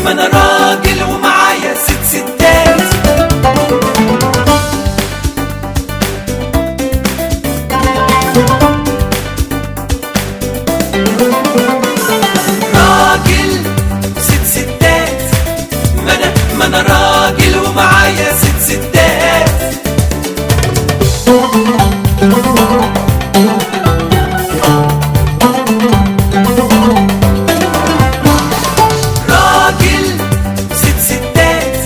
ما انا راجل ومعايا ست ستات. راجل ست ستات، ما انا راجل ومعايا ست ستات. راجل ست ستات،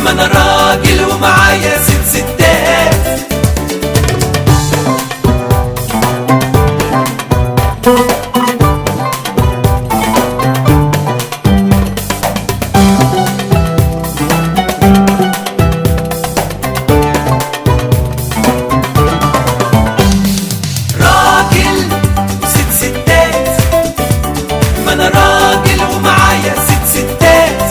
ما انا راجل ومعايا ست ستات. راجل ست ستات، ما انا راجل ومعايا ست ستات.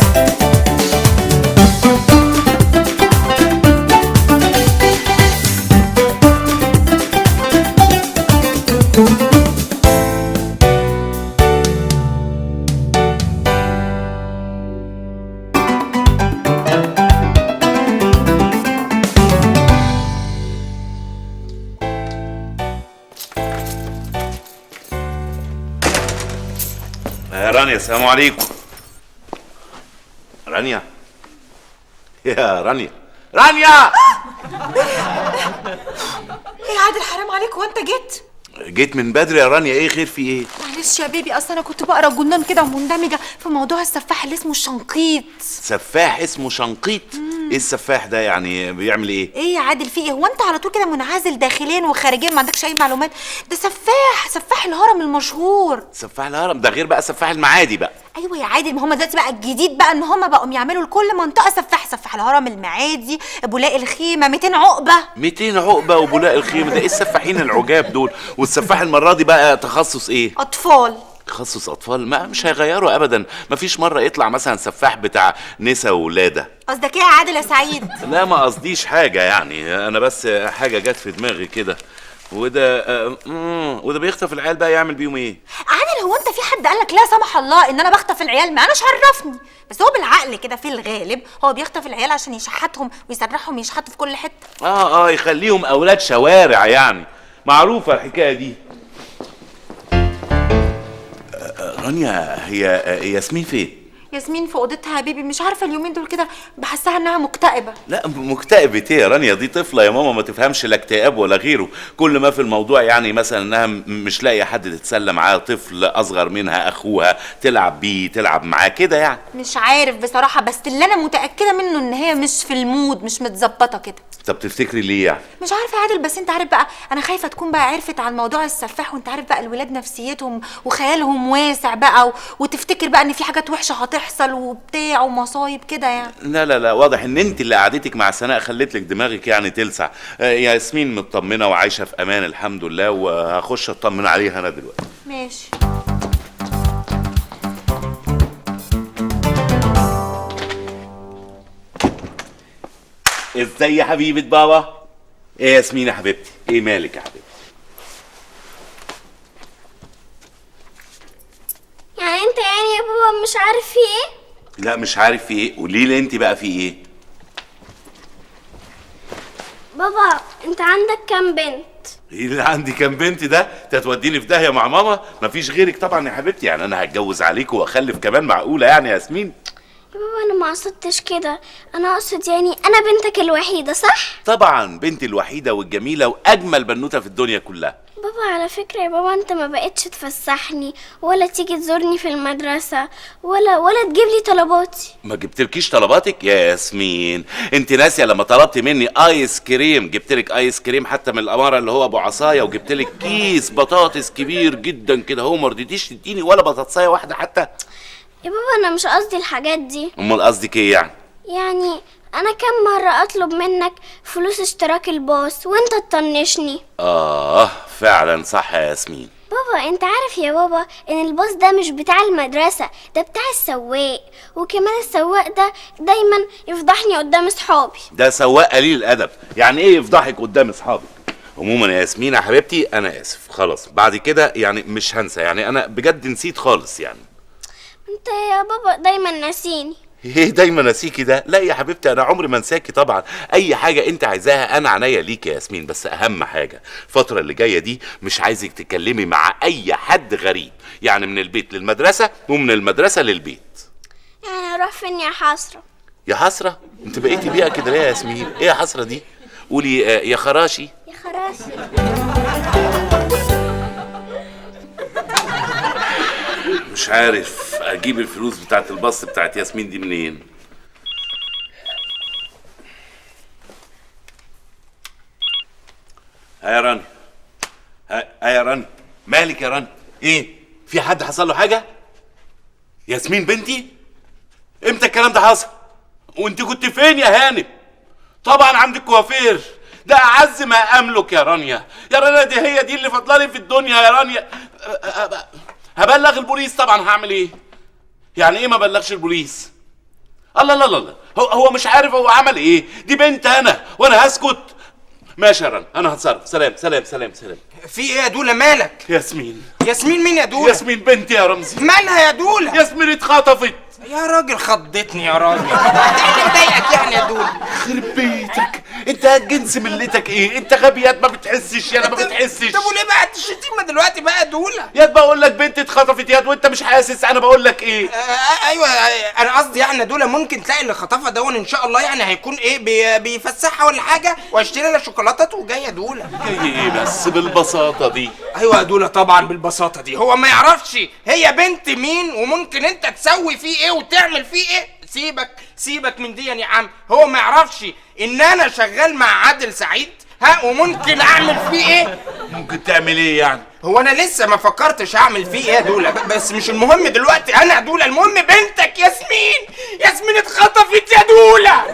يا رانيا السلام عليكم. رانيا يا رانيا رانيا. ايه يا عادل حرام عليك، هو انت جيت من بدري يا رانيا، ايه خير في ايه؟ معلش يا بيبي، اصل انا كنت بقرا جنان كده ومندمجه في موضوع السفاح اللي اسمه الشنقيط. سفاح اسمه شنقيط؟ ايه السفاح ده يعني بيعمل ايه؟ ايه يا عادل في ايه؟ هو انت على طول كده منعزل داخليا وخارجيا ما عندكش اي معلومات؟ ده سفاح الهرم المشهور. سفاح الهرم ده غير بقى سفاح المعادي بقى. ايوه يا عادل، ما هم دلوقتي بقى الجديد بقى ان هم بقوا يعملوا لكل منطقه سفاح الهرم المعادي، بولاق الخيمه، 200 عقبه. 200 عقبه وبولاق الخيمه، ده ايه السفاحين العجاب دول؟ والسفاح المره دي بقى تخصص ايه؟ اطفال. تخصص اطفال؟ ما مش هيغيروا ابدا، مفيش مره يطلع مثلا سفاح بتاع نسا وولاده. قصدك ايه يا عادل يا سعيد؟ لا ما قصديش حاجه، يعني انا بس حاجه جت في دماغي كده. وده بيخطف العيال بقى يعمل بيهم ايه؟ عادل هو انت في حد قالك لا سمح الله ان انا بخطف العيال؟ ما اناش عرفني، بس هو بالعقل كده في الغالب هو بيخطف العيال عشان يشحتهم ويسرحهم يشحتوا في كل حته. يخليهم اولاد شوارع يعني، معروفه الحكايه دي. رانيا، هي ياسمين فين؟ ياسمين في اوضتها يا بيبي، مش عارفه اليومين دول كده بحسها انها مكتئبه. لا مكتئبة ايه يا رانيا؟ دي طفله يا ماما، ما تفهمش لا اكتئاب ولا غيره. كل ما في الموضوع يعني مثلا انها مش لاقيه حد تتسلى معاه، طفل اصغر منها اخوها تلعب بيه تلعب معاه كده يعني. مش عارف بصراحه، بس اللي انا متاكده منه ان هي مش في المود، مش متظبطه كده. طب تفتكري ليه يعني؟ مش عارفه يا عادل، بس انت عارف بقى انا خايفه تكون بقى عرفت عن موضوع السفاح، وانت عارف بقى الولاد نفسيتهم وخيالهم واسع بقى وتفتكر بقى ان في حاجات وحشه هتحصل وبتاع ومصايب كده يعني. لا واضح ان انت اللي قعدتك مع سناء خلت لك دماغك يعني تلسع. ياسمين مطمنه وعايشه في امان الحمد لله، وهخش اطمن عليها انا دلوقتي. ماشي. ازاي يا حبيبه بابا؟ ايه يا ياسمين يا حبيبتي، ايه مالك يا حبيبتي؟ يعني انت يعني يا بابا مش عارف في ايه؟ لا مش عارف في ايه، قولي لي انت بقى في ايه؟ بابا انت عندك كام بنت؟ ايه اللي عندي كام بنت ده؟ انت هتوديني في داهيه مع ماما؟ مفيش غيرك طبعا يا حبيبتي، يعني انا هتجوز عليك واخلف كمان؟ معقوله يعني يا ياسمين؟ يا بابا انا ما قصدتش كده، انا اقصد يعني انا بنتك الوحيده صح؟ طبعا بنتي الوحيده والجميله واجمل بنوته في الدنيا كلها. بابا على فكره يا بابا انت ما بقتش تفسحني ولا تيجي تزورني في المدرسه ولا تجيب لي طلباتي. ما جبتلكيش طلباتك يا ياسمين؟ انت ناسيه لما طلبتي مني ايس كريم؟ جبتلك ايس كريم حتى من الاماره اللي هو ابو عصايه، وجبتلك كيس بطاطس كبير جدا كده، هو ما رضيتيش تديني ولا بطاطسايه واحده حتى. يا بابا انا مش قصدي الحاجات دي. امال قصدك ايه يعني؟ يعني انا كم مرة اطلب منك فلوس اشتراك الباص وانت تطنشني. فعلا صح يا ياسمين. بابا انت عارف يا بابا ان الباص ده مش بتاع المدرسة، ده بتاع السواق، وكمان السواق ده دايما يفضحني قدام اصحابي. ده سواق قليل الادب، يعني ايه يفضحك قدام اصحابك؟ عموما يا ياسمين يا حبيبتي انا اسف، خلاص بعد كده يعني مش هنسى، يعني انا بجد نسيت خالص يعني. انت يا بابا دايما ناسيني. ايه دايما ناسيكي ده؟ لا يا حبيبتي انا عمري ما انساكي طبعا. اي حاجه انت عايزاها انا عينيا ليكي يا ياسمين، بس اهم حاجه الفتره اللي جايه دي مش عايزك تتكلمي مع اي حد غريب، يعني من البيت للمدرسه ومن المدرسه للبيت. يعني اروح فين يا حسره؟ يا حسره؟ انت بقيتي بيها كده ليه يا ياسمين؟ ايه يا حسره دي؟ قولي يا خراشي. يا خراشي. مش عارف اجيب الفلوس بتاعت الباص بتاعت ياسمين دي منين. يا راني، يا راني، مالك يا راني؟ ايه؟ في حد حصل له حاجه؟ ياسمين بنتي؟ امتى الكلام ده حصل؟ وانت كنت فين يا هانم؟ طبعا عند الكوافير، ده اعز ما املك يا رانيا. يا رانيا دي هي دي اللي فضلالي في الدنيا يا رانيا. هبلغ البوليس طبعا. هعمل ايه؟ يعني ايه ما بلغش البوليس؟ الله لا لا لا، هو مش عارف هو عمل ايه. دي بنت انا وانا هسكت؟ ماشي يا رنا، انا هتصرف. سلام سلام سلام سلام. في ايه يا دوله مالك؟ ياسمين. ياسمين مين يا دوله؟ ياسمين بنتي يا رمزي. مالها يا دوله؟ ياسمين اتخطفت. يا راجل خضتني يا راجل. ايه مضايقك يعني يا دوله؟ يخرب بيتك، انت جنس ملتك ايه؟ انت غبيات ما بتحسش يا ما بتحسش. طب وليه بقى الشتيمه دلوقتي بقى يا دوله؟ ياد بقول لك بنتي اتخطفت ياد وانت مش حاسس. انا بقول لك ايه؟ ايوه انا قصدي يعني يا دوله ممكن تلاقي اللي خطفها دون ان شاء الله يعني هيكون ايه بيفسحها ولا حاجه واشتري لها شوكولاتات وجايه يا دوله. جاي ايه بس بالبساطه دي؟ ايوه يا دوله طبعا بالبساطه دي. هو ما يعرفش هي بنت مين وممكن انت تسوي فيه ايه وتعمل فيه ايه؟ سيبك من دي يا عم. هو ما يعرفش ان انا شغال مع عادل سعيد وممكن اعمل فيه ايه؟ ممكن تعمل ايه يعني؟ هو انا لسه ما فكرتش اعمل فيه ايه يا دوله، بس مش المهم دلوقتي انا يا دوله. المهم بنتك ياسمين اتخطفت يا دوله.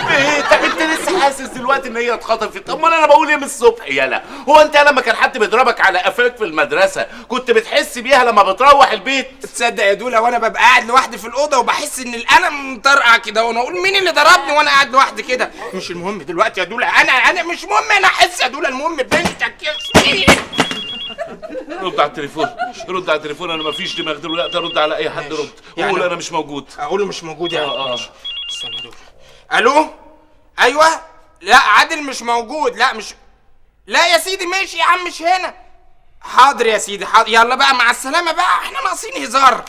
بيتك انت لسه حاسس دلوقتي ان هي اتخطفت؟ امال انا بقول ايه من الصبح يالا؟ هو انت لما كان حد بيضربك على قفاك في المدرسه كنت بتحس بيها لما بتروح البيت؟ تصدق يا دوله وانا ببقى قاعد لوحدي في الاوضه وبحس ان القلم مطرقع كده وانا اقول مين اللي ضربني وانا قاعد لوحدي كده؟ مش المهم دلوقتي يا دوله. انا مش مهم انا احس يا دوله. المهم بنتك ياسمين. رد على التليفون، رد على التليفون. انا مفيش دماغ دلوقتي ارد على اي حد. رد يعني قول انا مش موجود. اقول مش موجود يعني؟ استنى دول. الو ايوه. لا عادل مش موجود. لا يا سيدي ماشي يا عم مش هنا. حاضر يا سيدي حاضر. يلا بقى مع السلامه بقى، احنا ناقصين هزار.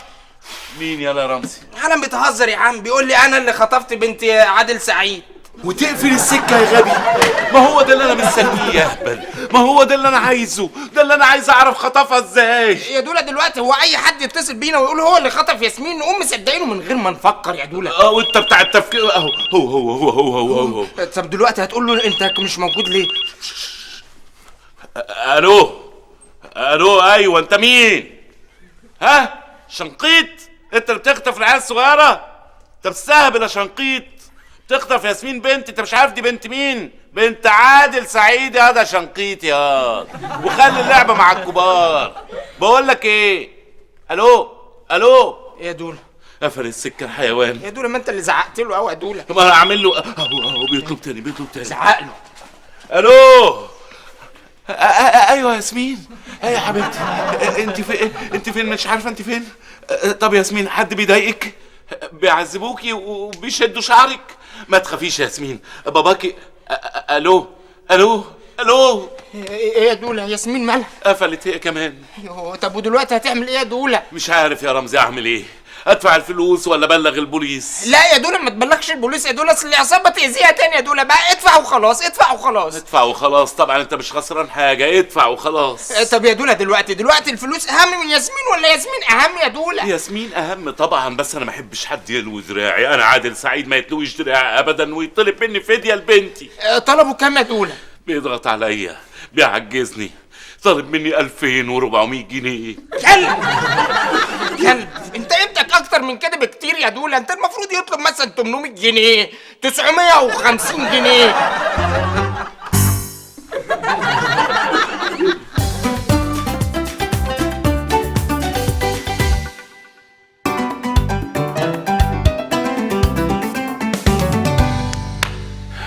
مين يالا يا رمزي؟ عالم بتهزر يا عم. بيقول لي انا اللي خطفت بنت عادل سعيد. وتقفل السكه يا غبي. ما هو ده اللي انا مستنيه يا اهبل. ما هو ده اللي انا عايزه. ده اللي انا عايز اعرف خطفها ازاي. يا دوله دلوقتي هو اي حد يتصل بينا ويقول هو اللي خطف ياسمين نقوم مصدقينه من غير ما نفكر يا دوله. وانت بتاع التفكير اهو. هو. طب دلوقتي هتقول له انت مش موجود ليه؟ الو ايوه انت مين؟ ها؟ شنقيط؟ انت اللي بتخطف العيال الصغيره؟ انت بتستهبل يا شنقيط. تخطف ياسمين بنت انت مش عارف دي بنت مين؟ بنت عادل سعيد يا ده شنقيط يا. وخلي اللعبه مع الكبار. بقول لك ايه؟ الو يا دوله قفل السكه الحيوان. يا دوله ما انت اللي زعقت له قوي يا دوله. طب انا اعمل له اهو بيطلب تاني. زعق له. الو ايوه ياسمين. ايه يا حبيبتي؟ انت فين؟ مش عارفه انت فين؟ طب ياسمين حد بيضايقك؟ بيعذبوكي وبيشدوا شعرك؟ ما تخافيش يا ياسمين باباكي. الو ايه يا دوله ياسمين مالها؟ قفلت هي كمان. طب ودلوقتي هتعمل ايه يا دوله؟ مش عارف يا رمزي اعمل ايه. ادفع الفلوس ولا ابلغ البوليس؟ لا يا دوله ما تبلغش البوليس يا دوله. اصل العصابه تاذيها تاني يا دوله. بقى ادفع وخلاص. طبعا انت مش خسران حاجه. ادفع وخلاص. طب يا دوله دلوقتي الفلوس اهم من ياسمين ولا ياسمين اهم يا دوله؟ ياسمين اهم طبعا، بس انا ما احبش حد يلوي دراعي. انا عادل سعيد ما يتلويش دراعي ابدا ويطلب مني فديه لبنتي. طلبوا كام يا دوله؟ بيضغط عليا بيعجزني. طالب مني 2400 جنيه. كلب انت قيمتك اكتر من كده بكتير يا دوله. انت المفروض يطلب مثلا 800 جنيه 950 جنيه.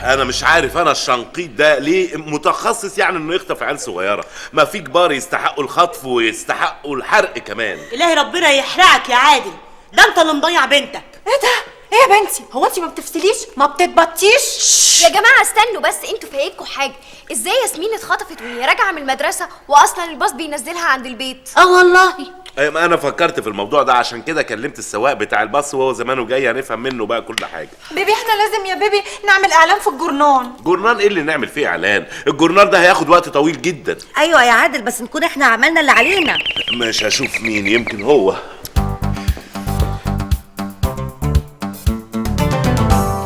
انا مش عارف انا الشنقيط ده ليه متخصص يعني انه يخطف عيال صغيره؟ ما في كبار يستحقوا الخطف ويستحقوا الحرق كمان. إلهي ربنا يحرقك يا عادل. ده انت اللي مضيع بنتك. ايه ده؟ ايه يا بنتي؟ هو انت ما بتفصليش؟ ما بتتبطيش؟ يا جماعه استنوا بس، انتوا فايتكوا حاجه. ازاي ياسمين اتخطفت وهي راجعه من المدرسه واصلا الباص بينزلها عند البيت؟ والله ايوه، ما انا فكرت في الموضوع ده، عشان كده كلمت السواق بتاع الباص وهو زمانه جاي هنفهم منه بقى كل حاجه. بيبي احنا لازم يا بيبي نعمل اعلان في الجورنال. جورنال ايه اللي نعمل فيه اعلان؟ الجورنال ده هياخد وقت طويل جدا. ايوه يا عادل، بس نكون احنا عملنا اللي علينا. مش هشوف مين، يمكن هو.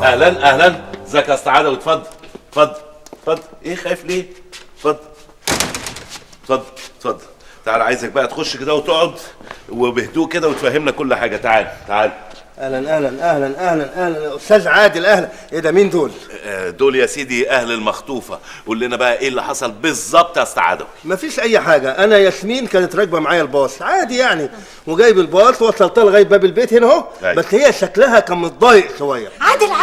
اهلا اهلا، ازيك يا استعاده؟ واتفضل اتفضل اتفضل. ايه خايف ليه؟ اتفضل اتفضل اتفضل. تعال، عايزك بقى تخش كده وتقعد وبهدوء كده وتفهمنا كل حاجه. تعال تعال. اهلا اهلا اهلا اهلا اهلا استاذ عادل، اهلا. ايه ده، مين دول؟ دول يا سيدي اهل المخطوفه. قول لنا بقى ايه اللي حصل بالظبط يا استعاده؟ مفيش اي حاجه، انا ياسمين كانت راكبه معايا الباص عادي يعني، وجايب الباص وصلتها لغايه باب البيت هنا اهو. بس هي شكلها كان متضايق شويه. عادل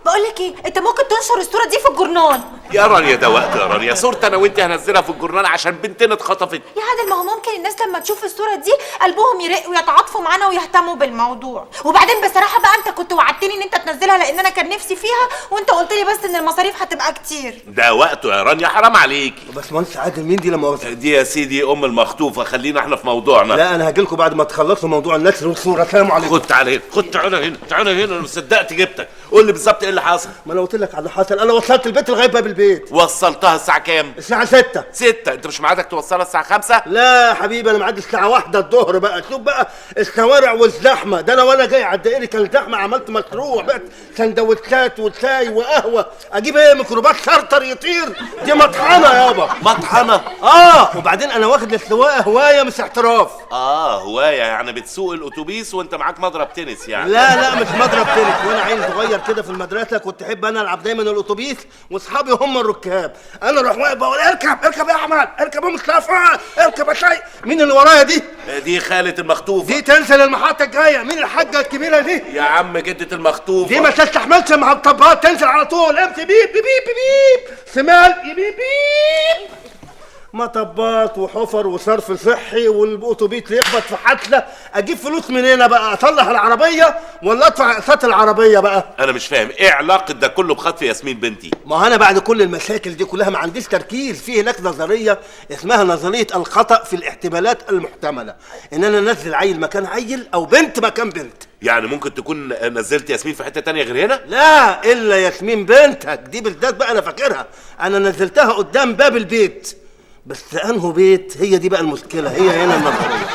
بقول لك ايه، انت ممكن تنشر الصوره دي في الجورنال. يا رانيا ده وقت يا رانيا، صورتي انا وانت هنزلها في الجورنال عشان بنتنا اتخطفت. يا عادل ما هو ممكن الناس لما تشوف الصوره دي قلبهم يرق ويتعاطفوا معانا ويهتموا بالموضوع. وبعدين بصراحه بقى انت كنت وعدتني ان انت تنزلها لان انا كان نفسي فيها، وانت قلت لي بس ان المصاريف هتبقى كتير. ده وقته يا رانيا، حرام عليكي. بس مهندس عادل مين دي لما دي يا سيدي ام المخطوفه. خلينا احنا في موضوعنا. لا انا هاجي لكم بعد ما تخلصوا موضوع النشر والصوره. سلام عليكم. خد تعالى هنا، خد تعالى هنا، تعالى هنا. انا صدقت جبتك. قول لي بالظبط ايه اللي حصل. ما انا قلت لك على اللي حصل، انا وصلت البيت لغايه باب البيت. وصلتها الساعه كام؟ الساعه 6. 6؟ انت مش ميعادك توصلها الساعه 5؟ لا يا حبيبي، انا معدي الساعه 1 الظهر بقى. شوف بقى الشوارع والزحمه ده، انا وانا جاي على الدائري كان زحمه. عملت مشروع بقى، سندوتشات وشاي وقهوه. اجيب ايه، ميكروباص شرطر يطير؟ دي مطحنه يابا. مطحنه؟ وبعدين انا واخد السواقه هوايه مش احتراف. هوايه يعني بتسوق الاتوبيس وانت معاك مضرب تنس يعني؟ لا مش مضرب تنس. وانا عيل صغير كده في المدرسه كنت احب انا العب دايما الاتوبيس، واصحابي هم الركاب. انا اروح واقف بقول اركب يا احمد، اركب يا مصطفى، اركب يا شاي. مين اللي ورايا دي؟ دي خالة المخطوفه. دي تنزل المحطه الجايه. مين الحاجه الكبيره دي؟ يا عم جدة المخطوفه. دي ما تستحملش مع الطبات، تنزل على طول. امشي بيب بيب بيب بيب شمال بيب بيب. مطبات وحفر وصرف صحي، والاتوبيس يخبط في حتله. اجيب فلوس منين بقى؟ اصلح العربيه ولا ادفع اقساط العربيه بقى؟ انا مش فاهم ايه علاقه ده كله بخطف ياسمين بنتي؟ ما انا بعد كل المشاكل دي كلها ما عنديش تركيز. في هناك نظريه اسمها نظريه الخطا في الاحتمالات المحتمله، ان انا انزل عيل مكان عيل او بنت مكان بنت. يعني ممكن تكون نزلت ياسمين في حته تانية غير هنا؟ لا الا ياسمين بنتك دي بالذات بقى انا فاكرها. انا نزلتها قدام باب البيت، بس انه بيت؟ هي دي بقى المشكله، هي هنا النظريه.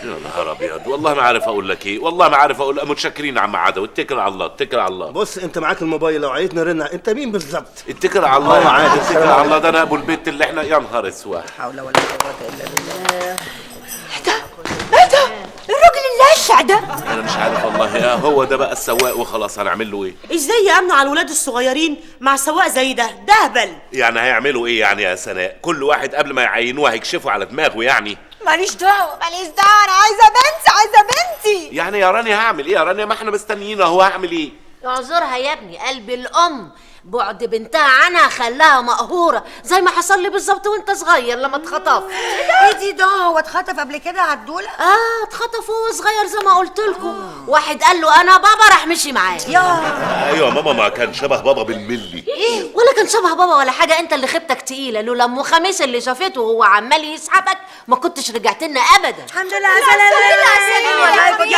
يا نهار ابيض، والله ما عارف اقول لك ايه، والله ما عارف اقول. متشكرين يا عم عاده، واتكل على الله، اتكل على الله. بص انت معاك الموبايل، لو عايزني رن. انت مين بالظبط؟ اتكل على الله يا عادل، اتكل على الله. ده انا ابو البيت اللي احنا. يا نهار اسود، حول ولا قوه الا بالله. ايه ده؟ الراجل اللاشع ده؟ انا مش عارف والله. هو ده بقى السواق وخلاص. هنعمل له ايه؟ ازاي يامنوا على الولاد الصغيرين مع سواق زي ده؟ ده هبل. يعني هيعملوا ايه يعني يا سناء؟ كل واحد قبل ما يعينوه هيكشفوا على دماغه يعني؟ ماليش دعوه انا عايزه بنتي. يعني يا رانيا هعمل ايه يا رانيا؟ ما احنا مستنيين اهو. هعمل ايه؟ اعذرها يا ابني، قلب الام بعد بنتها عنها خلاها مقهوره، زي ما حصل لي بالظبط وانت صغير لما اتخطف. ايه دي؟ ده هو اتخطف قبل كده عدوله؟ اتخطف وهو صغير زي ما قلت لكم. واحد قال له انا بابا، راح مشي معاه. ايوه ماما، ما كان شبه بابا بالملي. ايه ولا كان شبه بابا ولا حاجه. انت اللي خيبتك تقيله. لولا ام خميس اللي شافته وهو عمال يسحبك ما كنتش رجعت لنا ابدا. الحمد لله على السلامه. والله كنت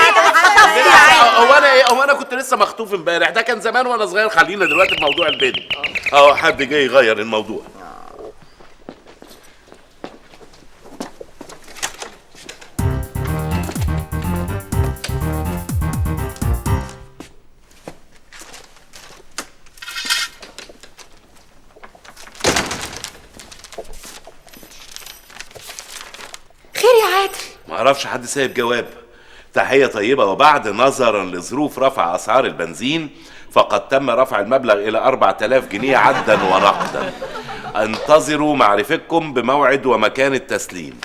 هو انا كنت لسه مخطوف امبارح. ده كان زمان وانا صغير. خلينا دلوقتي في موضوع البنت. حد جاي يغير الموضوع. خير يا عادل؟ معرفش حد سايب جواب. تحية طيبة. وبعد نظرا لظروف رفع أسعار البنزين فقد تم رفع المبلغ إلى 4000 جنيه عدا ونقدا. انتظروا معرفتكم بموعد ومكان التسليم.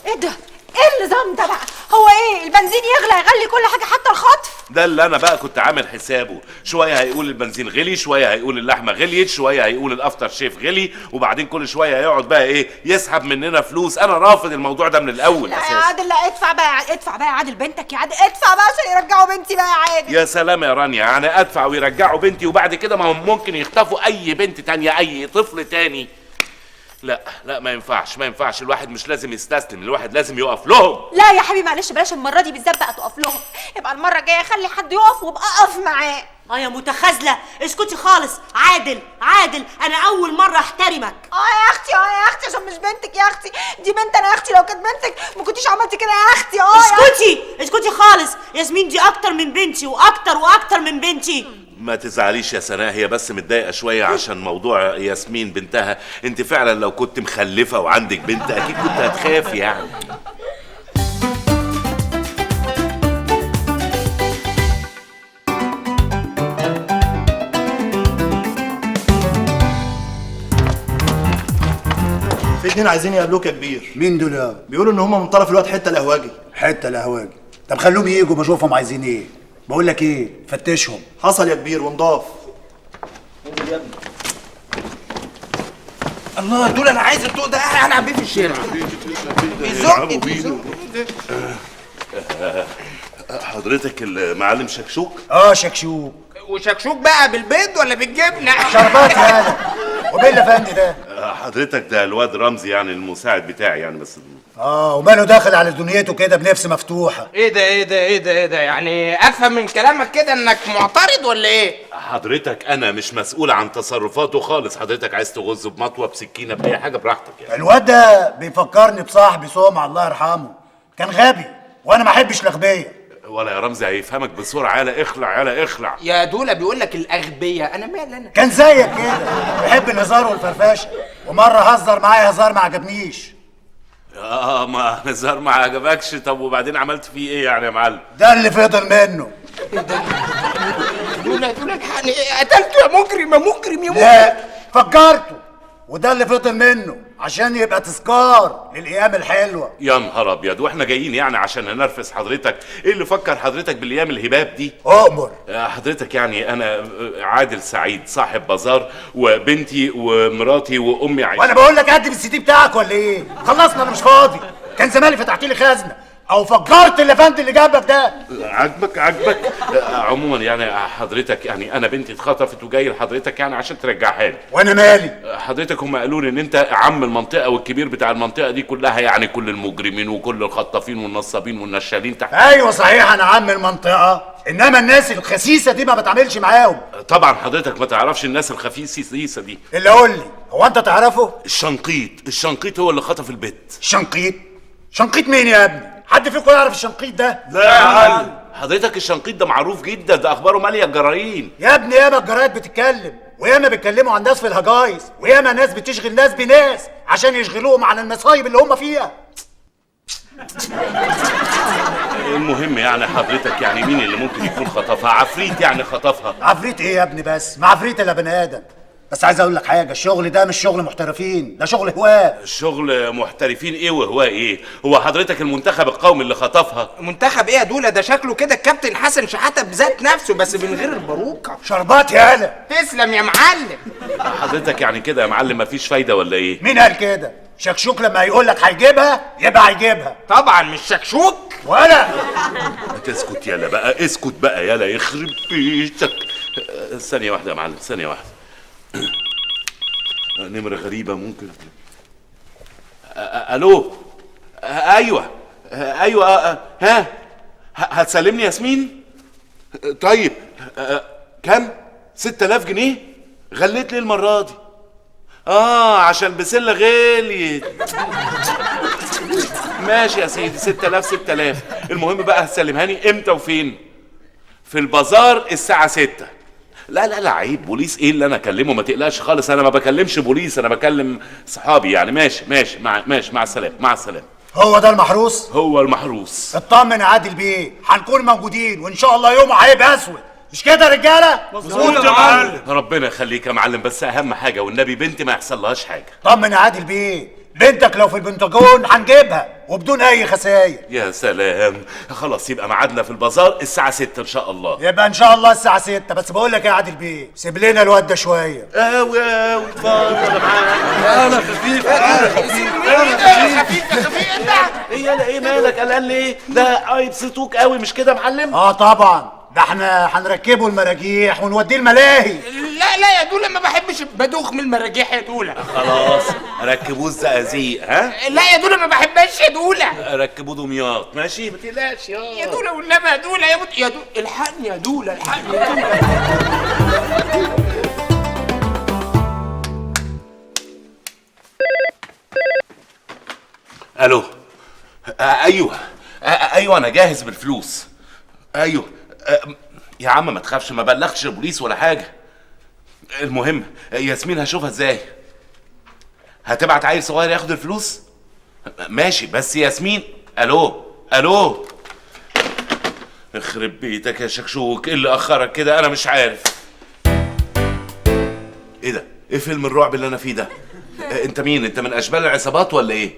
ايه ده؟ ايه النظام ده بقى؟ هو ايه، البنزين يغلى يغلي كل حاجه حتى الخطف؟ ده اللي انا بقى كنت عامل حسابه. شويه هيقول البنزين غلي، شويه هيقول اللحمه غليت، شويه هيقول الافتر شيف غلي، وبعدين كل شويه هيقعد بقى ايه يسحب مننا فلوس. انا رافض الموضوع ده من الاول لا يا اساسا. عادل، لا ادفع بقى، ادفع بقى يا عادل، بنتك يا عادل، ادفع بقى عشان يرجعوا بنتي بقى يا عادل. يا سلام يا رانيا، يعني ادفع ويرجعوا بنتي وبعد كده ما هم ممكن يخطفوا اي بنت تانية، اي طفل تاني. لا لا، ما ينفعش ما ينفعش، الواحد مش لازم يستسلم، الواحد لازم يقف لهم. لا يا حبيبي معلش، بلاش المره دي بالذات بقى تقف لهم، يبقى المره الجايه خلي حد يقف وابقى اقف معاه. يا متخاذله، اسكتي خالص. عادل عادل، انا اول مره احترمك. يا اختي، يا اختي، عشان مش بنتك يا اختي، دي بنت انا يا اختي، لو كانت بنتك ما كنتيش عملتي كده يا اختي. اسكتي اسكتي خالص، ياسمين دي اكتر من بنتي واكتر واكتر من بنتي. ما تزعليش يا سناء، هي بس متضايقه شويه عشان موضوع ياسمين بنتها. انت فعلا لو كنت مخلفه وعندك بنت اكيد كنت هتخافي يعني. في اتنين عايزين يقابلوك يا كبير. مين دول يا؟ بيقولوا ان هم من طرف الواد حته القهواجي. حته القهواجي؟ طب خلوهم ييجوا بشوفهم عايزين ايه. بقول لك ايه، فتشهم. حصل يا كبير ونضاف. انزل يا ابني. الله، دول انا عايز الطوق ده العب بيه في الشارع. حضرتك المعلم شكشوك؟ شكشوك. وشكشوك بقى بالبيض ولا بالجبنه؟ شربات هذا. ومين الافندي ده؟ حضرتك ده الواد رمزي، يعني المساعد بتاعي يعني. بس وماله داخل على دنيته كده بنفس مفتوحه؟ ايه ده يعني افهم من كلامك كده انك معترض ولا ايه؟ حضرتك انا مش مسؤول عن تصرفاته خالص. حضرتك عايز تغزه بمطوه بسكينه باي حاجه براحتك يعني. الواد ده بيفكرني بصاحبي سمعه الله يرحمه، كان غبي وانا ما احبش الاغبياء. ولا يا رمزي هيفهمك بسرعه. يلا اخلع يلا اخلع. يا دوله بيقول لك الاغبياء، انا مال انا. كان زيك كده بيحب الهزار والفرفشه، ومره هزر معايا هزار ما عجبنيش. ما هزار ما عجبكش؟ طب وبعدين عملت فيه ايه يعني يا معلم؟ ده اللي فضل منه. دوله الحقني، قتلته يا مجرم يا مجرم يا مجرم. لا فكرته، وده اللي فضل منه عشان يبقى تذكار للايام الحلوه. يا نهار ابيض، واحنا جايين يعني عشان ننرفز حضرتك؟ ايه اللي فكر حضرتك بالايام الهباب دي؟ اؤمر. حضرتك يعني انا عادل سعيد صاحب بازار، وبنتي ومراتي وامي عايشه. وانا بقول لك قدم السي دي بتاعك ولا ايه؟ خلصنا، انا مش فاضي. كان زماني فتحت لي خزنه او فجرت الافندي اللي جنبك ده. عجبك عموما يعني حضرتك، يعني انا بنتي اتخطفت وجاي لحضرتك يعني عشان ترجعها لي. وانا مالي؟ حضرتك هم قالوا لي ان انت عم المنطقه والكبير بتاع المنطقه دي كلها، يعني كل المجرمين وكل الخطافين والنصابين والنشالين تحت. ايوه صحيح، انا عم المنطقه، انما الناس الخسيسه دي ما بتعاملش معاهم. طبعا حضرتك ما تعرفش الناس الخفيسه دي. اللي قول لي، هو انت تعرفه؟ الشنقيط هو اللي خطف البت. شنقيط مين يا ابني؟ حد فيكم يعرف الشنقيط ده؟ لا يا معلم، حضرتك الشنقيط ده معروف جدا، ده اخباره ماليه الجرايين. يا ابني ياما الجرايد بتتكلم، وياما بيتكلموا عن ناس في الهجايز، وياما ناس بتشغل ناس بناس عشان يشغلوهم عن المصايب اللي هم فيها. المهم يعني حضرتك، يعني مين اللي ممكن يكون خطفها؟ عفريت يعني خطفها؟ عفريت ايه يا ابني بس؟ ما عفريت الا بني ادم. بس عايز اقول لك حاجه، الشغل ده مش شغل محترفين، ده شغل هواه. شغل محترفين ايه وهواه ايه؟ هو حضرتك المنتخب القومي اللي خطفها؟ منتخب ايه يا دوله؟ ده شكله كده الكابتن حسن شحاته بذات نفسه بس من غير الباروكه. شربات يالا. تسلم يا معلم. حضرتك يعني كده يا معلم مفيش فايده ولا ايه؟ مين قال كده؟ شكشوك لما يقول لك هيجيبها يبقى هيجيبها. طبعا مش شكشوك ولا. تسكت يالا بقى، اسكت بقى يالا، يخرب بيتك. ثانيه واحده يا معلم، ثانيه واحده. نمرة غريبة ممكن. الو. ايوه ها هتسلمني ياسمين؟ طيب كم؟ 6000 جنيه؟ غليت لي المرة دي. عشان بسلة غالية. ماشي يا سيدي، 6000. المهم بقى هتسلمهاني امتى وفين؟ في البازار الساعة 6. لا عيب، بوليس ايه اللي انا اكلمه؟ ما تقلقش خالص، انا ما بكلمش بوليس، انا بكلم صحابي يعني. ماشي مع السلامه. هو ده المحروس؟ هو المحروس. اطمن يا عادل بيه، هنكون موجودين وان شاء الله يوم هيبقى اسود. مش كده يا رجاله؟ مظبوط يا معلم. ربنا يخليك يا معلم، بس اهم حاجه والنبي بنتي ما يحصلهاش حاجه. طمن يا عادل بيه، بنتك لو في البنتاجون هنجيبها وبدون اي خساير. يا سلام، خلاص يبقى ميعادنا في البازار الساعة 6 إن شاء الله. يبقى ان شاء الله الساعة 6. بس بقول لك يا عادل بيه، سيب لنا الواد ده شوية. أوي اتفضل يا معلم. أنا خفيف إيه مالك قلقان ليه؟ ده هيبسطوك قوي مش كده يا معلم؟ طبعا، ده احنا هنركبه المراجيح ونوديه الملاهي. لا يا دوله، ما بحبش بدوخ من المراجيح يا دوله. خلاص ركبوه الزقازيق. ها؟ لا يا دوله ما بحبهاش يا دوله. ركبوه دمياط ماشي، ما تقلقش يا دوله والنبي يا دوله يا دوله الحقني يا دوله، الحقني يا دوله. الو. ايوه ايوه انا جاهز بالفلوس. ايوه يا عم ما تخافش، ما بلغتش البوليس ولا حاجه. المهم ياسمين هشوفها ازاي؟ هتبعت عيل صغير ياخد الفلوس؟ ماشي بس ياسمين. الو يخرب بيتك يا شكشوك، ايه اللي اخرك كده؟ انا مش عارف ايه ده، ايه فيلم الرعب اللي انا فيه ده؟ انت مين؟ انت من اشبال العصابات ولا ايه؟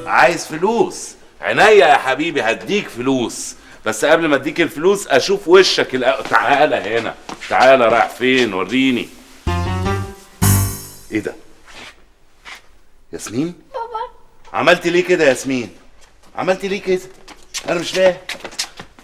عايز فلوس؟ عينيا يا حبيبي هديك فلوس، بس قبل ما اديك الفلوس اشوف وشك تعالى هنا، تعالى. رايح فين؟ وريني. ايه ده؟ ياسمين؟ بابا عملتي ليه كده يا ياسمين؟ عملتي ليه كده؟ انا مش فاهم.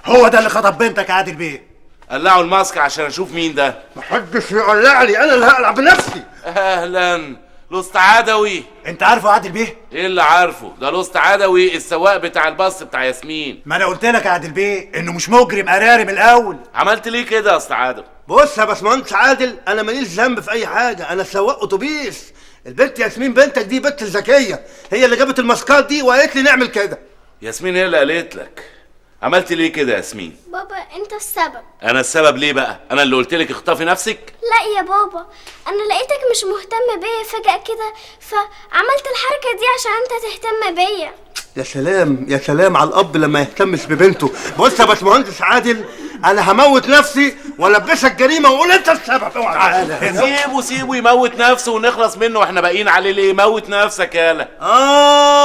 هو ده اللي خطب بنتك يا عادل بيه؟ قلعوا الماسك عشان اشوف مين ده. محدش يقلع لي، انا اللي هقلع بنفسي. اهلا لوست عدوي. انت عارفه يا عادل بيه؟ ايه اللي عارفه؟ ده لوست عدوي السواق بتاع الباص بتاع ياسمين. ما انا قلت لك يا عادل بيه انه مش مجرم قراري من الاول. عملت ليه كده يا استاذ عادل؟ بص يا باشمهندس عادل، انا ماليش ذنب في اي حاجه، انا سواق اتوبيس. البنت ياسمين بنتك دي بنت ذكيه، هي اللي جابت الماسكات دي وقالت لي نعمل كده. ياسمين هي اللي قالت لك. عملت ليه كده يا ياسمين؟ بابا انت السبب. انا السبب ليه بقى؟ انا اللي قلت لك اخطفي نفسك؟ لا يا بابا، انا لقيتك مش مهتم بيا فجأة كده، فعملت الحركة دي عشان انت تهتم بيا. يا سلام يا سلام على الاب لما يهتمش ببنته. بص يا باشمهندس عادل، انا هموت نفسي والبسك جريمه واقول انت السبب. اوعى سيبه يموت نفسه ونخلص منه، واحنا باقيين عليه ليه؟ موت نفسك يالا.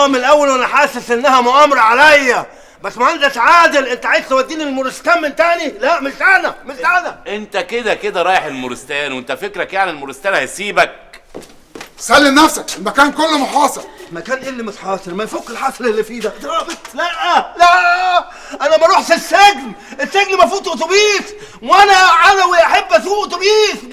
من الاول وانا حاسس انها مؤامره عليا. باشمهندس عادل، انت عايز توديني المورستان من تاني؟ لا مش انا. انت كده رايح المورستان، وانت فكرك يعني المورستان هيسيبك؟ سلم نفسك، المكان كله محاصر. مكان ايه اللي متحاصر؟ ما يفك الحصر اللي فيه ده. لا انا ما اروحش السجن ما فوت اتوبيس، وانا علوي احب اسوق اتوبيس.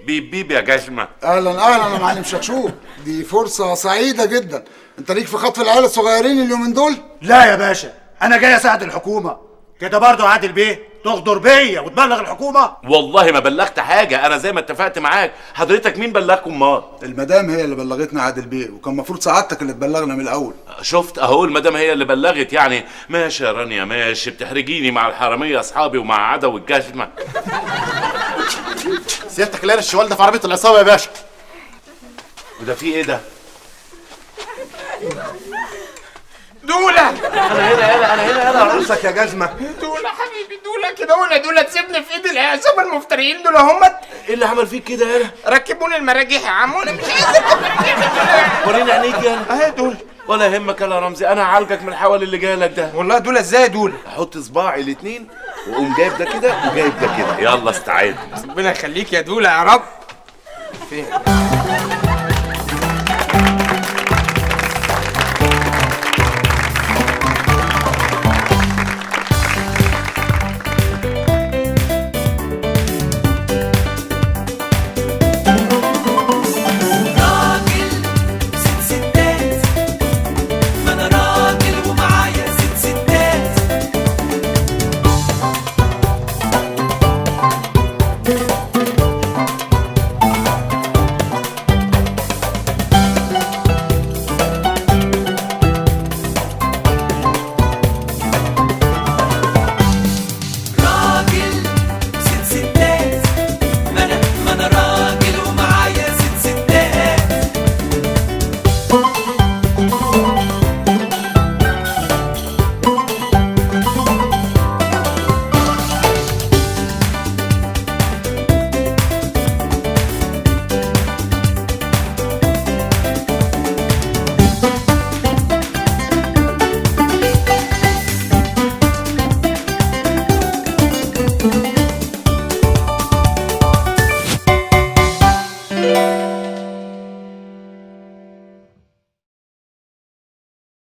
بيب يا جشمه. اهلا يا معلم شكشوك، دي فرصه سعيده جدا. انت ليك في خطف العيال الصغيرين اليومين دول؟ لا يا باشا، انا جاي اساعد الحكومه. كده برضه عادل بيه تغدر بيا وتبلغ الحكومه؟ والله ما بلغت حاجه، انا زي ما اتفقت معاك. حضرتك مين بلغكم؟ امال المدام هي اللي بلغتنا عادل بيه، وكان المفروض سعادتك اللي تبلغنا من الاول. شفت اهو، المدام هي اللي بلغت. يعني ماشي يا رانيا ماشي، بتحرجيني مع الحراميه اصحابي ومع عدو الجشمه. سيادتك لقينا الشوال ده في عربيه العصابه يا باشا. وده في ايه ده؟ دوله انا هنا راسك يا جزمه. دوله حبيبي، دوله كده دوله تسيبني في ايد العصابه المفتريين دول همت. ايه اللي عمل فيك كده يالا؟ ركبوني المراجيح يا عم، وانا مش عايز اركب مراجيح. وريني عينيك يالا اهي دول. ولا يهمك يا رمزي، انا هعالجك من الحوال اللي جالك ده. والله دوله ازاي دوله؟ احط صباعي الاتنين واقوم جايب ده كده وجايب ده كده. يلا استعد. ربنا يخليك يا دوله يا رب. فين؟